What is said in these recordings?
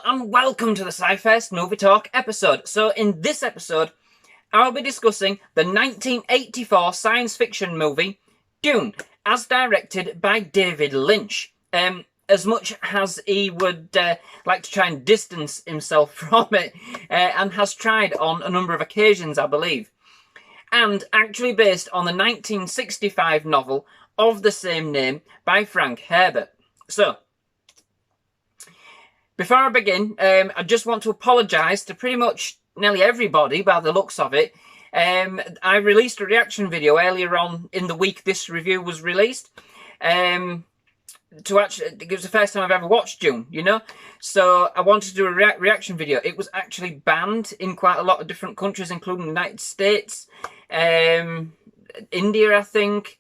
and welcome to the SciFirst MovieTalk episode. So in this episode, I'll be discussing the 1984 science fiction movie, Dune, as directed by David Lynch. As much as he would like to try and distance himself from it, and has tried on a number of occasions, I believe. And actually based on the 1965 novel of the same name by Frank Herbert. So, before I begin, I just want to apologise to pretty much nearly everybody by the looks of it. I released a reaction video earlier on in the week this review was released. It was the first time I've ever watched Dune, you know? So I wanted to do a reaction video. It was actually banned in quite a lot of different countries, including the United States, India, I think.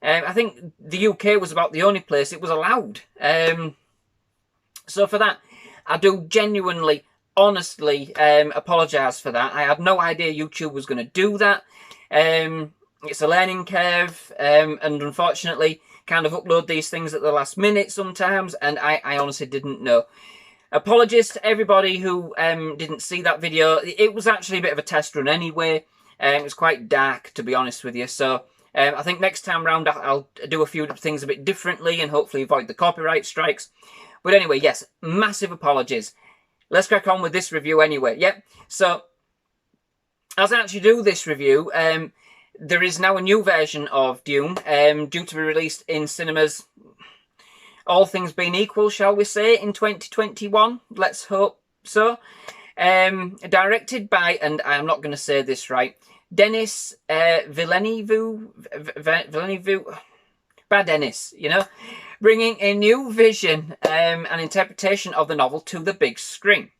I think the UK was about the only place it was allowed. So for that, I do genuinely, honestly apologise for that. I had no idea YouTube was going to do that. It's a learning curve, and unfortunately kind of upload these things at the last minute sometimes, and I honestly didn't know. Apologies to everybody who didn't see that video. It was actually a bit of a test run anyway. It was quite dark, to be honest with you, so I think next time round I'll do a few things a bit differently and hopefully avoid the copyright strikes. But anyway, yes, massive apologies. Let's crack on with this review anyway. Yep. So, as I actually do this review, there is now a new version of Dune, due to be released in cinemas, all things being equal, shall we say, in 2021. Let's hope so. Directed by, and I'm not going to say this right, Denis Villeneuve, by Denis, you know, bringing a new vision and interpretation of the novel to the big screen.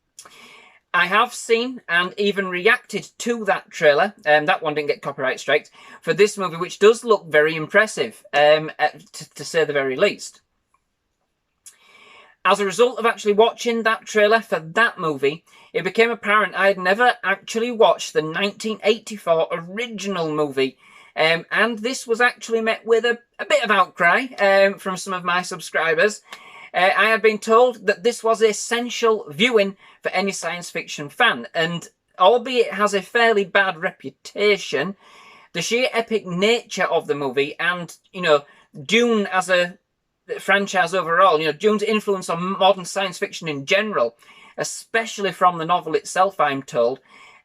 I have seen and even reacted to that trailer, that one didn't get copyright striked, for this movie, which does look very impressive, to say the very least. As a result of actually watching that trailer for that movie, it became apparent I had never actually watched the 1984 original movie, and this was actually met with a bit of outcry from some of my subscribers. I had been told that this was essential viewing for any science fiction fan, and albeit it has a fairly bad reputation, the sheer epic nature of the movie and, you know, Dune as a franchise overall, you know, Dune's influence on modern science fiction in general, especially from the novel itself, I'm told,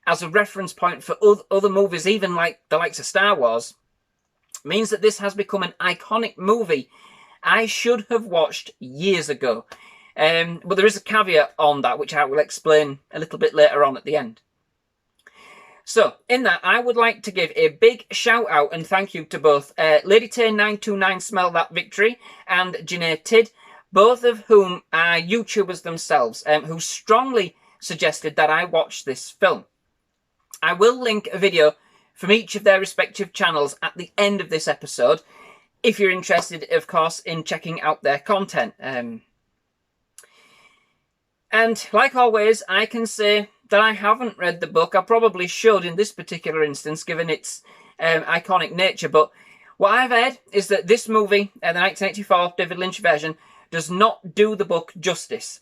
as a reference point for other movies, even like the likes of Star Wars, means that this has become an iconic movie I should have watched years ago. But there is a caveat on that, which I will explain a little bit later on at the end. So, in that, I would like to give a big shout out and thank you to both Lady Tay929 Smell That Victory and Janae Tid, both of whom are YouTubers themselves, who strongly suggested that I watch this film. I will link a video from each of their respective channels at the end of this episode, if you're interested, of course, in checking out their content. And like always, I can say that I haven't read the book. I probably should in this particular instance, given its iconic nature. But what I've heard is that this movie, the 1984 David Lynch version, does not do the book justice.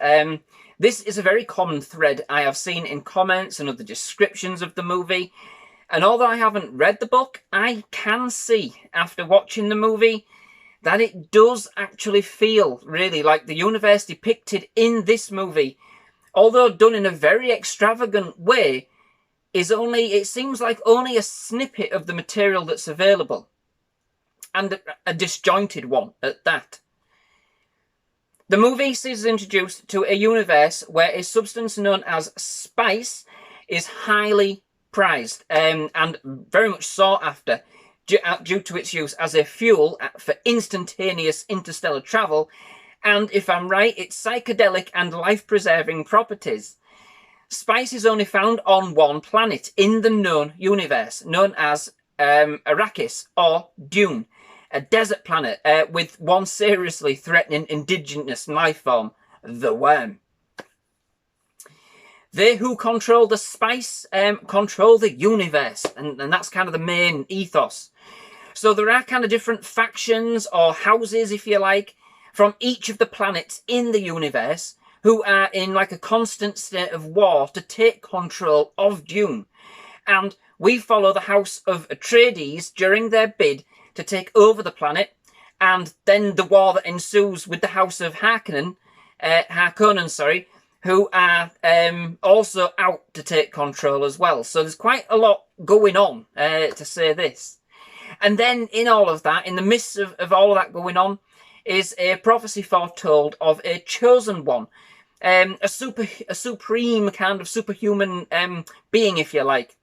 This is a very common thread I have seen in comments and other descriptions of the movie. And although I haven't read the book, I can see, after watching the movie, that it does actually feel really like the universe depicted in this movie, although done in a very extravagant way, is only, it seems like only a snippet of the material that's available. And a disjointed one at that. The movie sees us introduced to a universe where a substance known as spice is highly prized and very much sought after due to its use as a fuel for instantaneous interstellar travel, and if I'm right, its psychedelic and life-preserving properties. Spice is only found on one planet in the known universe, known as Arrakis, or Dune, a desert planet with one seriously threatening indigenous life form, the worm. They who control the spice control the universe, and that's kind of the main ethos. So there are kind of different factions or houses, if you like, from each of the planets in the universe who are in like a constant state of war to take control of Dune. And we follow the House of Atreides during their bid to take over the planet, and then the war that ensues with the House of Harkonnen, who are also out to take control as well. So there's quite a lot going on, to say this. And then in all of that, in the midst of all of that going on, is a prophecy foretold of a chosen one, a supreme kind of superhuman being, if you like,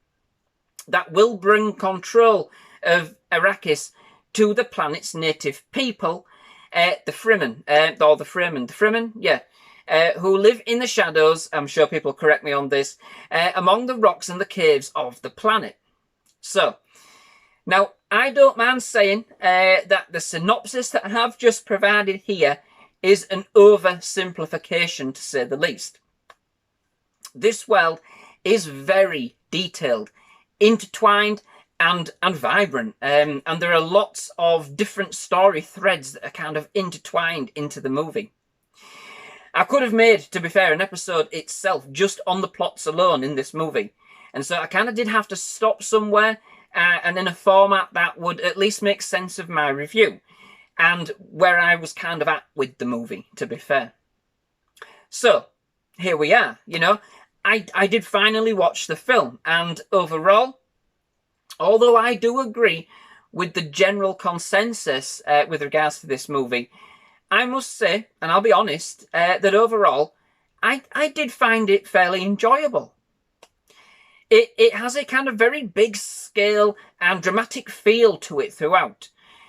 that will bring control of Arrakis to the planet's native people, the Fremen, who live in the shadows, I'm sure people will correct me on this, among the rocks and the caves of the planet. So, now, I don't mind saying that the synopsis that I have just provided here is an oversimplification, to say the least. This world is very detailed, intertwined, and vibrant, and there are lots of different story threads that are kind of intertwined into the movie. I could have made, to be fair, an episode itself just on the plots alone in this movie, and so I kind of did have to stop somewhere, and in a format that would at least make sense of my review, and where I was kind of at with the movie, to be fair. So, here we are, you know. I did finally watch the film, and overall, although I do agree with the general consensus with regards to this movie, I must say, and I'll be honest, that overall, I did find it fairly enjoyable. It has a kind of very big scale and dramatic feel to it throughout.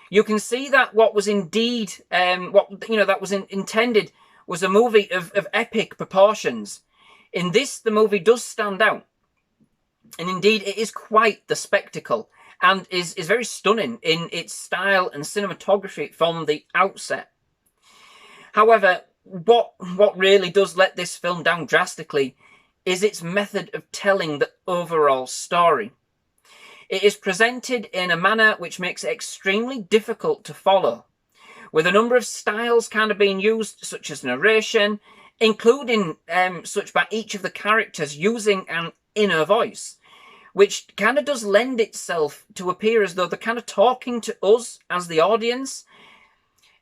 You can see that what was indeed, that was intended was a movie of epic proportions. In this, the movie does stand out. And indeed, it is quite the spectacle and is very stunning in its style and cinematography from the outset. However, what really does let this film down drastically is its method of telling the overall story. It is presented in a manner which makes it extremely difficult to follow, with a number of styles kind of being used, such as narration, including such by each of the characters using an inner voice, which kind of does lend itself to appear as though they're kind of talking to us as the audience.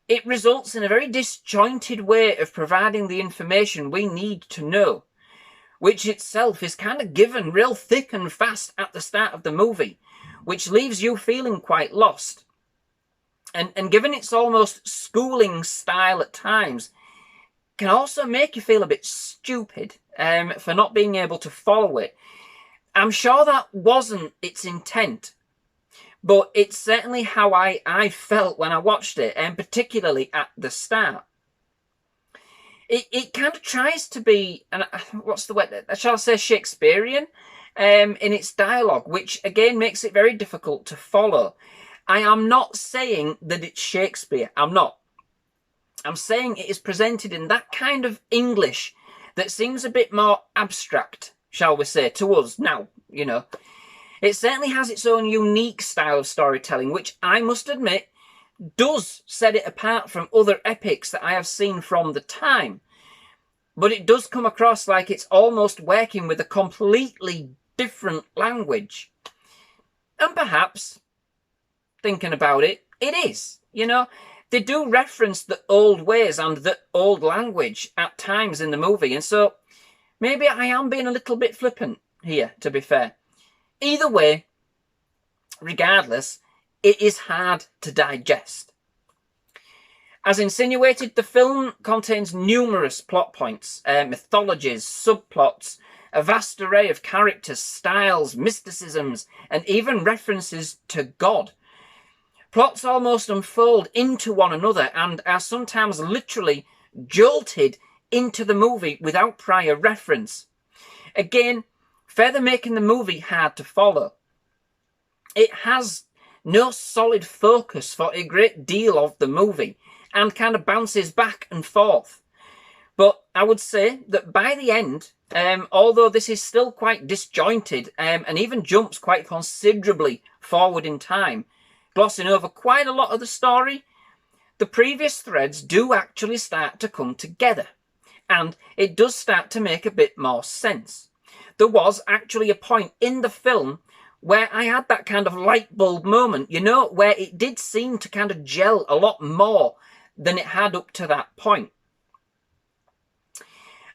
It results in a very disjointed way of providing the information we need to know, which itself is kind of given real thick and fast at the start of the movie, which leaves you feeling quite lost. And given its almost schooling style at times, can also make you feel a bit stupid for not being able to follow it. I'm sure that wasn't its intent, but it's certainly how I felt when I watched it, and particularly at the start. It kind of tries to be, and what's the word, shall I say Shakespearean, in its dialogue, which again makes it very difficult to follow. I am not saying that it's Shakespeare, I'm not. I'm saying it is presented in that kind of English that seems a bit more abstract, shall we say, to us now, you know. It certainly has its own unique style of storytelling, which I must admit does set it apart from other epics that I have seen from the time. But it does come across like it's almost working with a completely different language. And perhaps, thinking about it, it is, you know. They do reference the old ways and the old language at times in the movie, and so maybe I am being a little bit flippant here, to be fair. Either way, regardless, it is hard to digest. As insinuated, the film contains numerous plot points, mythologies, subplots, a vast array of characters, styles, mysticisms, and even references to God. Plots almost unfold into one another and are sometimes literally jolted into the movie without prior reference. Again, further making the movie hard to follow. It has no solid focus for a great deal of the movie and kind of bounces back and forth. But I would say that by the end, although this is still quite disjointed and even jumps quite considerably forward in time, glossing over quite a lot of the story, the previous threads do actually start to come together. and it does start to make a bit more sense. There was actually a point in the film where I had that kind of light bulb moment, you know, where it did seem to kind of gel a lot more than it had up to that point.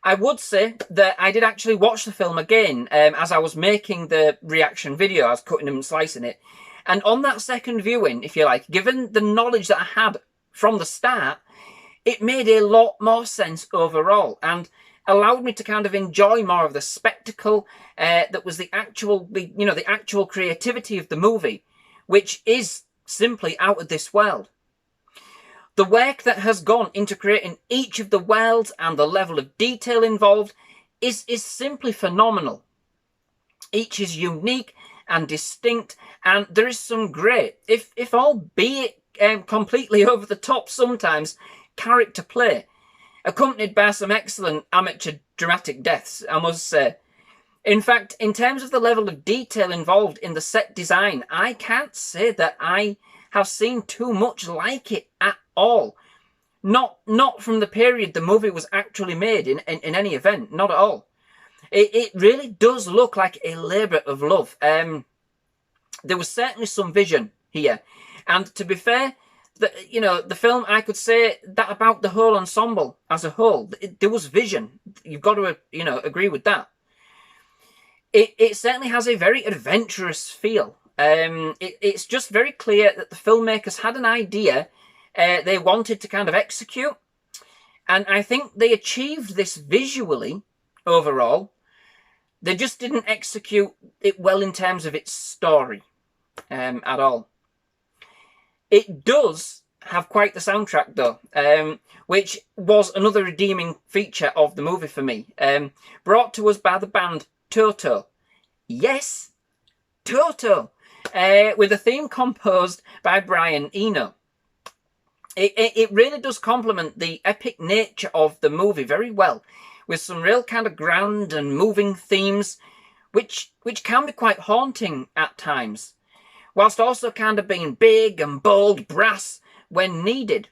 I would say that I did actually watch the film again as I was making the reaction video. I was cutting and slicing it. And on that second viewing, if you like, given the knowledge that I had from the start, it made a lot more sense overall and allowed me to kind of enjoy more of the spectacle that was the actual creativity of the movie, which is simply out of this world. The work that has gone into creating each of the worlds and the level of detail involved is simply phenomenal. Each is unique and distinct, and there is some great, if albeit completely over the top sometimes, character play, accompanied by some excellent amateur dramatic deaths, I must say. In fact, in terms of the level of detail involved in the set design, I can't say that I have seen too much like it at all. Not from the period the movie was actually made in any event, not at all. It really does look like a labour of love. There was certainly some vision here. And to be fair, the film, I could say that about the whole ensemble as a whole. There was vision. You've got to, agree with that. It certainly has a very adventurous feel. It's just very clear that the filmmakers had an idea they wanted to kind of execute. And I think they achieved this visually overall. They just didn't execute it well in terms of its story at all. It does have quite the soundtrack though, which was another redeeming feature of the movie for me. Brought to us by the band Toto. Yes, Toto! With a theme composed by Brian Eno. It really does complement the epic nature of the movie very well, with some real kind of grand and moving themes, which can be quite haunting at times, whilst also kind of being big and bold brass when needed.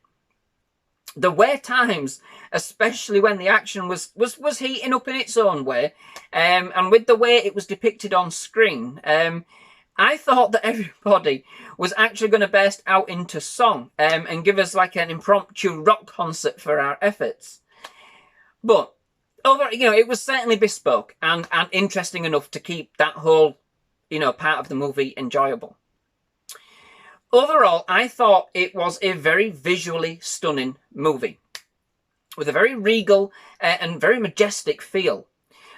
There were times, especially when the action was heating up in its own way, and with the way it was depicted on screen, I thought that everybody was actually going to burst out into song and give us like an impromptu rock concert for our efforts. But it was certainly bespoke and interesting enough to keep that whole, part of the movie enjoyable. Overall, I thought it was a very visually stunning movie with a very regal and very majestic feel.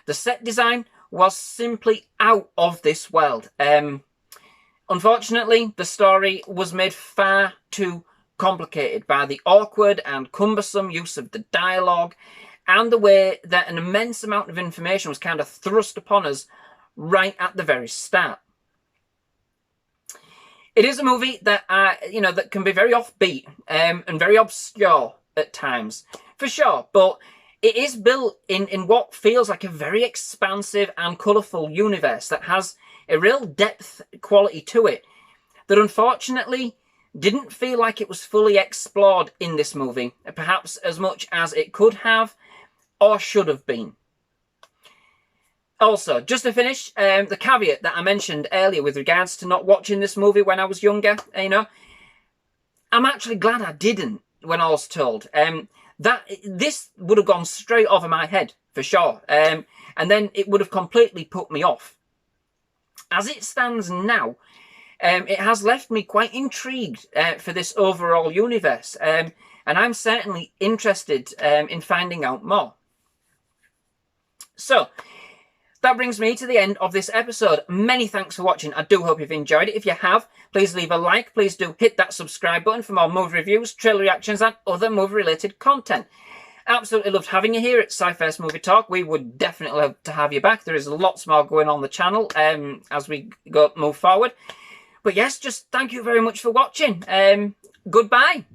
The set design was simply out of this world. Unfortunately, the story was made far too complicated by the awkward and cumbersome use of the dialogue and the way that an immense amount of information was kind of thrust upon us right at the very start. It is a movie that that can be very offbeat and very obscure at times, for sure, but it is built in what feels like a very expansive and colourful universe that has a real depth quality to it that unfortunately didn't feel like it was fully explored in this movie, perhaps as much as it could have or should have been. Also, just to finish, the caveat that I mentioned earlier with regards to not watching this movie when I was younger, I'm actually glad I didn't, when all's told. This would have gone straight over my head, for sure. And then it would have completely put me off. As it stands now, it has left me quite intrigued for this overall universe. And I'm certainly interested in finding out more. So, that brings me to the end of this episode. Many thanks for watching. I do hope you've enjoyed it. If you have, please leave a like. Please do hit that subscribe button for more movie reviews, trailer reactions, and other movie-related content. Absolutely loved having you here at SciFirst MovieTalk. We would definitely love to have you back. There is lots more going on the channel as we move forward. But yes, just thank you very much for watching. Goodbye.